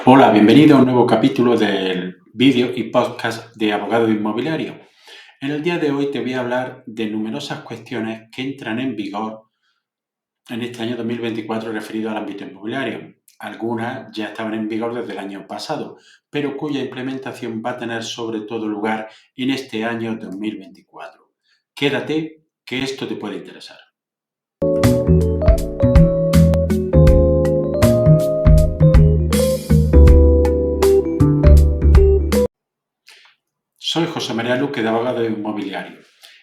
Hola, bienvenido a un nuevo capítulo del vídeo y podcast de Abogado Inmobiliario. En el día de hoy te voy a hablar de numerosas cuestiones que entran en vigor en este año 2024 referido al ámbito inmobiliario. Algunas ya estaban en vigor desde el año pasado, pero cuya implementación va a tener sobre todo lugar en este año 2024. Quédate, que esto te puede interesar. Soy José María Luque de Abogado Inmobiliario.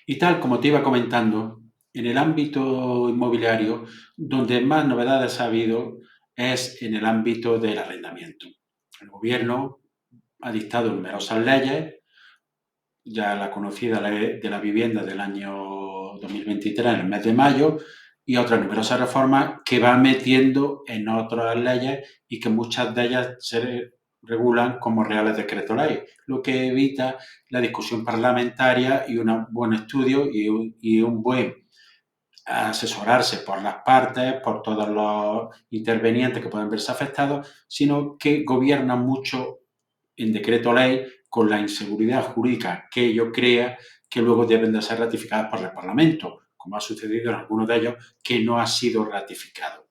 Y tal como te iba comentando, en el ámbito inmobiliario, donde más novedades ha habido es en el ámbito del arrendamiento. El Gobierno ha dictado numerosas leyes, ya la conocida Ley de la Vivienda del año 2023, en el mes de mayo, y otras numerosas reformas que va metiendo en otras leyes y que muchas de ellas se regulan como reales decretos ley, lo que evita la discusión parlamentaria y un buen estudio y un buen asesorarse por las partes, por todos los intervenientes que pueden verse afectados, sino que gobiernan mucho en decreto ley con la inseguridad jurídica que ello crea, que luego deben de ser ratificadas por el Parlamento, como ha sucedido en algunos de ellos, que no ha sido ratificado.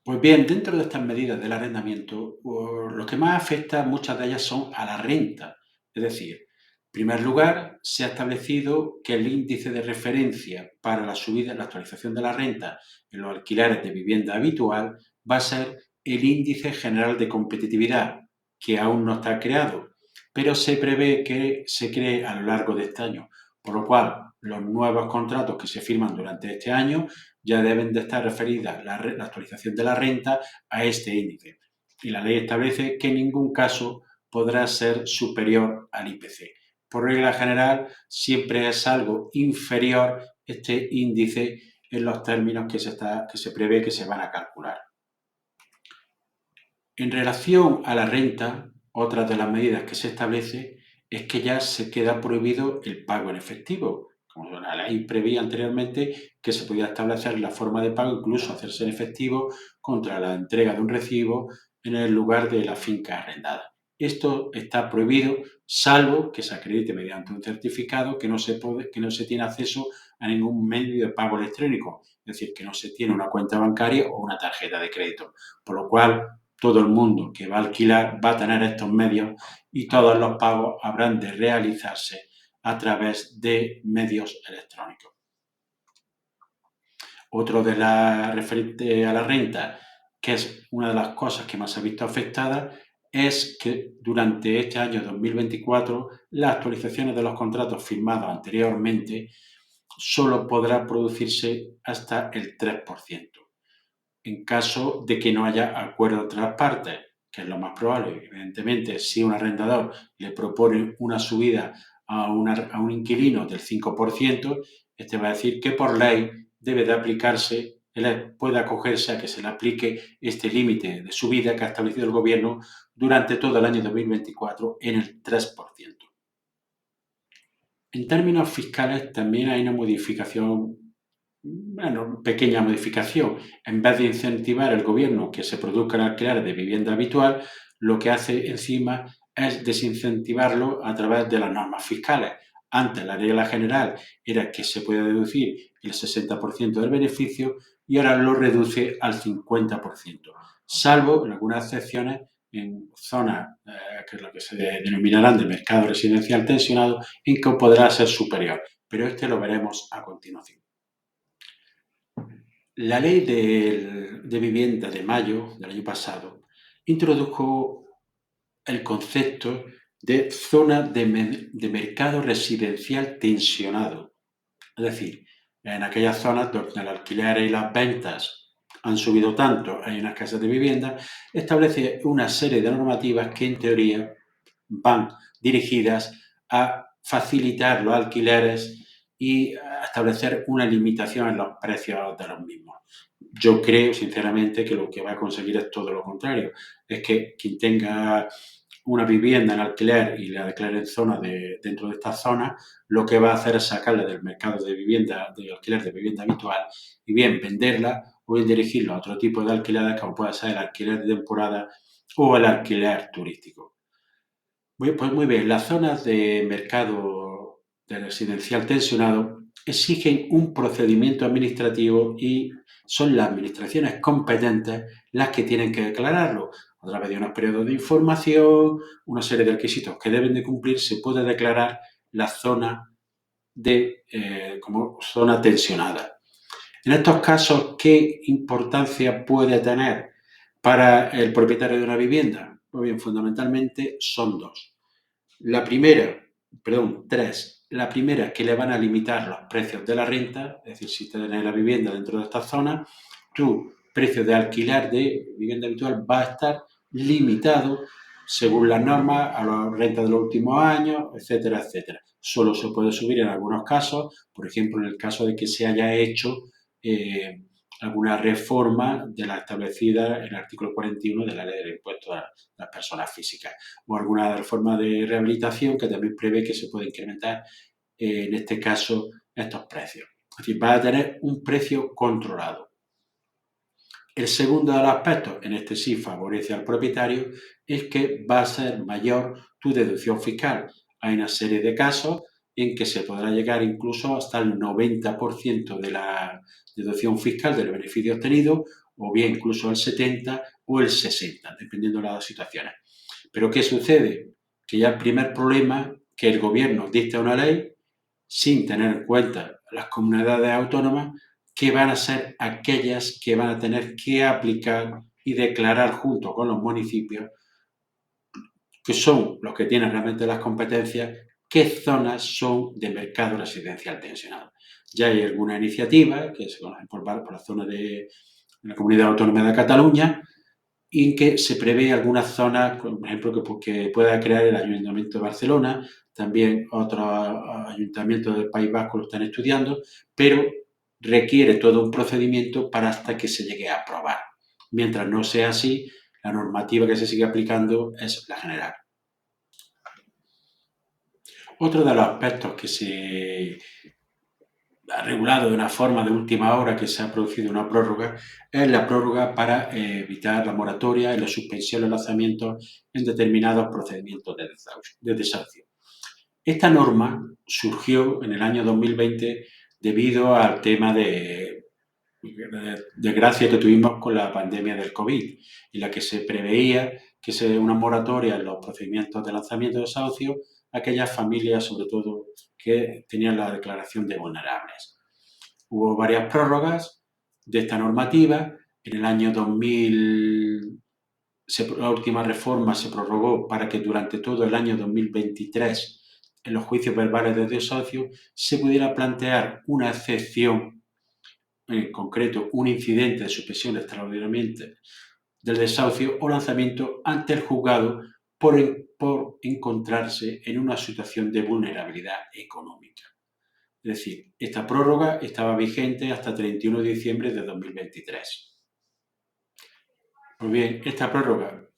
Pues bien, dentro de estas medidas del arrendamiento, lo que más afecta, muchas de ellas son a la renta. Es decir, en primer lugar, se ha establecido que el índice de referencia para la subida, la actualización de la renta en los alquileres de vivienda habitual va a ser el índice general de competitividad, que aún no está creado, pero se prevé que se cree a lo largo de este año, por lo cual los nuevos contratos que se firman durante este año ya deben de estar referidas la actualización de la renta a este índice. Y la ley establece que en ningún caso podrá ser superior al IPC. Por regla general, siempre es algo inferior este índice en los términos que se prevé que se van a calcular. En relación a la renta, otra de las medidas que se establece es que ya se queda prohibido el pago en efectivo. Como la ley prevía anteriormente que se podía establecer la forma de pago, incluso hacerse en efectivo contra la entrega de un recibo en el lugar de la finca arrendada. Esto está prohibido, salvo que se acredite mediante un certificado que no se tiene acceso a ningún medio de pago electrónico, es decir, que no se tiene una cuenta bancaria o una tarjeta de crédito. Por lo cual, todo el mundo que va a alquilar va a tener estos medios y todos los pagos habrán de realizarse a través de medios electrónicos. Otro de la referente a la renta, que es una de las cosas que más se ha visto afectada, es que durante este año 2024 las actualizaciones de los contratos firmados anteriormente solo podrá producirse hasta el 3%. En caso de que no haya acuerdo entre las partes, que es lo más probable. Evidentemente, si un arrendador le propone una subida a un inquilino del 5%, este va a decir que por ley debe de aplicarse, él puede acogerse a que se le aplique este límite de subida que ha establecido el Gobierno durante todo el año 2024 en el 3%. En términos fiscales también hay una modificación, bueno, pequeña modificación. En vez de incentivar el Gobierno que se produzcan alquileres de vivienda habitual, lo que hace encima es desincentivarlo a través de las normas fiscales. Antes la regla general era que se podía deducir el 60% del beneficio y ahora lo reduce al 50%, salvo en algunas excepciones en zonas que es lo que se denominarán de mercado residencial tensionado, en que podrá ser superior. Pero este lo veremos a continuación. La ley de vivienda de mayo del año pasado introdujo el concepto de zona de mercado residencial tensionado. Es decir, en aquellas zonas donde el alquiler y las ventas han subido tanto, hay una escasez de vivienda, establece una serie de normativas que en teoría van dirigidas a facilitar los alquileres y a establecer una limitación en los precios de los mismos. Yo creo, sinceramente, que lo que va a conseguir es todo lo contrario. Es que quien tenga una vivienda en alquiler y la declare en zona dentro de esta zona, lo que va a hacer es sacarla del mercado de vivienda, de alquiler de vivienda habitual y bien venderla o bien dirigirlo a otro tipo de alquileres como puede ser el alquiler de temporada o el alquiler turístico. Pues muy bien, las zonas de mercado de residencial tensionado exigen un procedimiento administrativo y son las administraciones competentes las que tienen que declararlo. A través de unos periodos de información, una serie de requisitos que deben de cumplir, se puede declarar la zona como zona tensionada. En estos casos, ¿qué importancia puede tener para el propietario de una vivienda? Pues bien, fundamentalmente son dos. La primera, perdón, tres. La primera es que le van a limitar los precios de la renta, es decir, si tienes la vivienda dentro de esta zona, tu precio de alquiler de vivienda habitual va a estar limitado según las normas a las rentas de los últimos años, etcétera, etcétera. Solo se puede subir en algunos casos, por ejemplo, en el caso de que se haya hecho eh, alguna reforma de la establecida en el artículo 41 de la Ley del Impuesto a las Personas Físicas o alguna reforma de rehabilitación que también prevé que se puede incrementar, en este caso, estos precios. Es decir, va a tener un precio controlado. El segundo de los aspectos, en este sí favorece al propietario, es que va a ser mayor tu deducción fiscal. Hay una serie de casos en que se podrá llegar incluso hasta el 90% de la deducción fiscal del beneficio obtenido, o bien incluso el 70% o el 60%, dependiendo de las situaciones. Pero ¿qué sucede? Que ya el primer problema, que el gobierno dicta una ley sin tener en cuenta las comunidades autónomas, que van a ser aquellas que van a tener que aplicar y declarar junto con los municipios, que son los que tienen realmente las competencias, qué zonas son de mercado residencial tensionado. Ya hay alguna iniciativa que se conocen por la zona de la Comunidad Autónoma de Cataluña, y en que se prevé algunas zonas, por ejemplo, que pueda crear el Ayuntamiento de Barcelona, también otros ayuntamientos del País Vasco lo están estudiando, pero requiere todo un procedimiento para hasta que se llegue a aprobar. Mientras no sea así, la normativa que se sigue aplicando es la general. Otro de los aspectos que se ha regulado de una forma de última hora que se ha producido una prórroga es la prórroga para evitar la moratoria y la suspensión de lanzamientos en determinados procedimientos de desahucio. Esta norma surgió en el año 2020 debido al tema de desgracia que tuvimos con la pandemia del COVID, en la que se preveía que se una moratoria en los procedimientos de lanzamiento de desahucio a aquellas familias, sobre todo, que tenían la declaración de vulnerables. Hubo varias prórrogas de esta normativa. En el año 2000, la última reforma se prorrogó para que durante todo el año 2023, en los juicios verbales de desahucio, se pudiera plantear una excepción, en concreto un incidente de suspensión extraordinariamente del desahucio o lanzamiento ante el juzgado por encontrarse en una situación de vulnerabilidad económica. Es decir, esta prórroga estaba vigente hasta el 31 de diciembre de 2023. Pues bien, esta prórroga,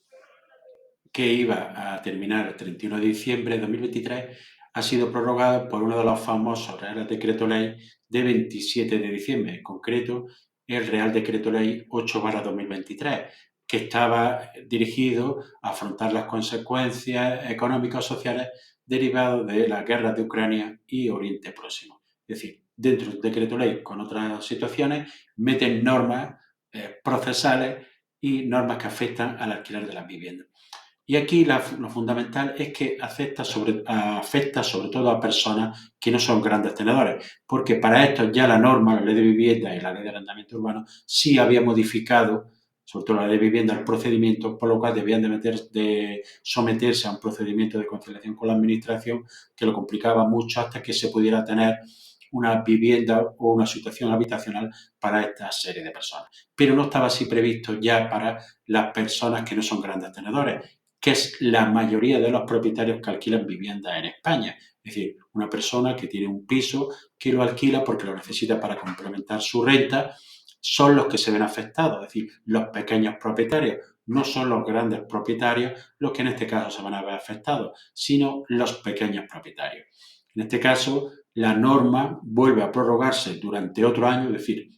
que iba a terminar el 31 de diciembre de 2023, ha sido prorrogada por uno de los famosos Reales Decreto Ley de 27 de diciembre, en concreto el Real Decreto Ley 8/2023, que estaba dirigido a afrontar las consecuencias económicas o sociales derivadas de las guerras de Ucrania y Oriente Próximo. Es decir, dentro del decreto ley con otras situaciones, meten normas procesales y normas que afectan al alquiler de las viviendas. Y aquí lo fundamental es que afecta sobre todo a personas que no son grandes tenedores, porque para esto ya la norma, la ley de vivienda y la ley de arrendamiento urbano, sí había modificado, sobre todo la ley de vivienda, el procedimiento, por lo cual debían de someterse a un procedimiento de conciliación con la administración que lo complicaba mucho hasta que se pudiera tener una vivienda o una situación habitacional para esta serie de personas. Pero no estaba así previsto ya para las personas que no son grandes tenedores, que es la mayoría de los propietarios que alquilan viviendas en España. Es decir, una persona que tiene un piso, que lo alquila porque lo necesita para complementar su renta, son los que se ven afectados, es decir, los pequeños propietarios, no son los grandes propietarios los que en este caso se van a ver afectados, sino los pequeños propietarios. En este caso, la norma vuelve a prorrogarse durante otro año, es decir,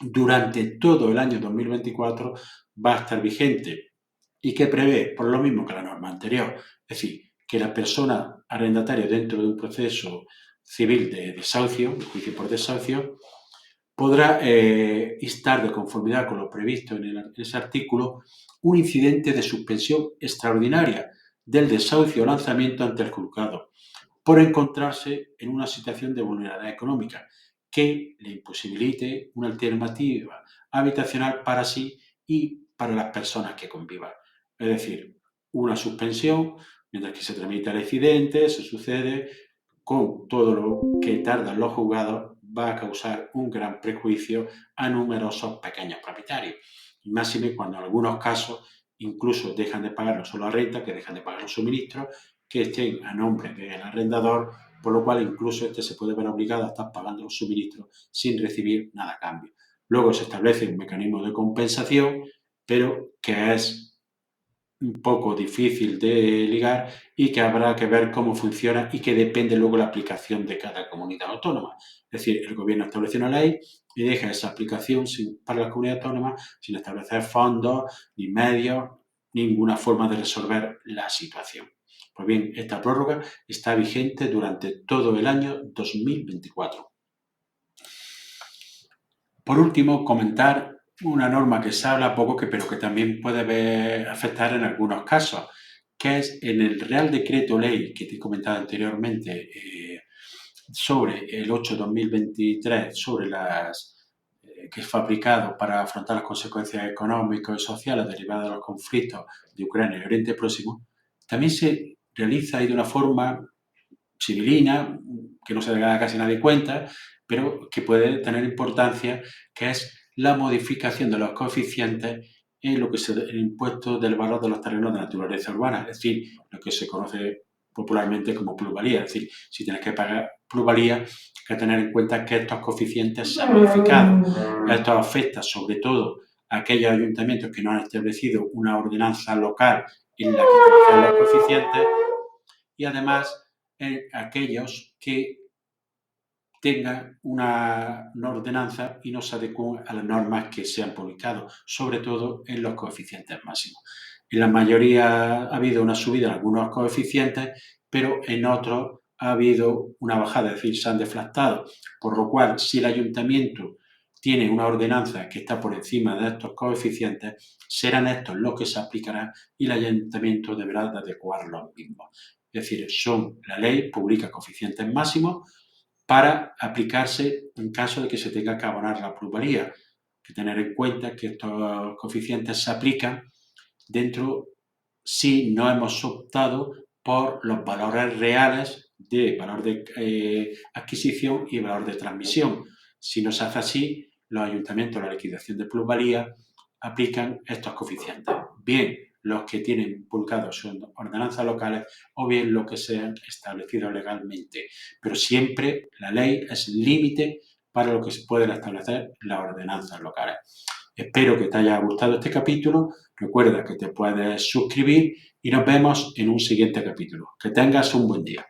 durante todo el año 2024 va a estar vigente y que prevé, por lo mismo que la norma anterior, es decir, que la persona arrendataria dentro de un proceso civil de desahucio, de juicio por desahucio, podrá instar de conformidad con lo previsto en ese artículo un incidente de suspensión extraordinaria del desahucio o lanzamiento ante el juzgado por encontrarse en una situación de vulnerabilidad económica que le imposibilite una alternativa habitacional para sí y para las personas que convivan. Es decir, una suspensión, mientras que se tramita el incidente, se sucede con todo lo que tardan los juzgados, va a causar un gran prejuicio a numerosos pequeños propietarios. Y máxime cuando en algunos casos incluso dejan de pagar no solo la renta, que dejan de pagar los suministros, que estén a nombre del arrendador, por lo cual incluso este se puede ver obligado a estar pagando los suministros sin recibir nada a cambio. Luego se establece un mecanismo de compensación, pero que es un poco difícil de ligar y que habrá que ver cómo funciona y que depende luego la aplicación de cada comunidad autónoma. Es decir, el gobierno establece una ley y deja esa aplicación para la comunidad autónoma sin establecer fondos, ni medios, ninguna forma de resolver la situación. Pues bien, esta prórroga está vigente durante todo el año 2024. Por último, comentar una norma que se habla poco, pero que también puede afectar en algunos casos, que es en el Real Decreto Ley que te he comentado anteriormente sobre el 8/2023, sobre que fue aplicado para afrontar las consecuencias económicas y sociales derivadas de los conflictos de Ucrania y Oriente Próximo, también se realiza ahí de una forma civilina, que no se da casi nadie cuenta, pero que puede tener importancia, que es la modificación de los coeficientes en lo que es el impuesto del valor de los terrenos de naturaleza urbana, es decir, lo que se conoce popularmente como plusvalía. Es decir, si tienes que pagar plusvalía, hay que tener en cuenta que estos coeficientes se han modificado. Esto afecta sobre todo a aquellos ayuntamientos que no han establecido una ordenanza local en la que establecen los coeficientes y además en aquellos que tengan una ordenanza y no se adecúen a las normas que se han publicado, sobre todo en los coeficientes máximos. En la mayoría ha habido una subida en algunos coeficientes, pero en otros ha habido una bajada, es decir, se han deflactado, por lo cual si el ayuntamiento tiene una ordenanza que está por encima de estos coeficientes, serán estos los que se aplicarán y el ayuntamiento deberá de adecuar los mismos. Es decir, la ley publica coeficientes máximos para aplicarse en caso de que se tenga que abonar la plusvalía. Hay que tener en cuenta que estos coeficientes se aplican dentro si no hemos optado por los valores reales de valor de adquisición y valor de transmisión. Si no se hace así, los ayuntamientos, la liquidación de plusvalía, aplican estos coeficientes. Bien los que tienen publicados sus ordenanzas locales o bien los que sean establecidos legalmente. Pero siempre la ley es el límite para lo que se pueden establecer las ordenanzas locales. Espero que te haya gustado este capítulo. Recuerda que te puedes suscribir y nos vemos en un siguiente capítulo. Que tengas un buen día.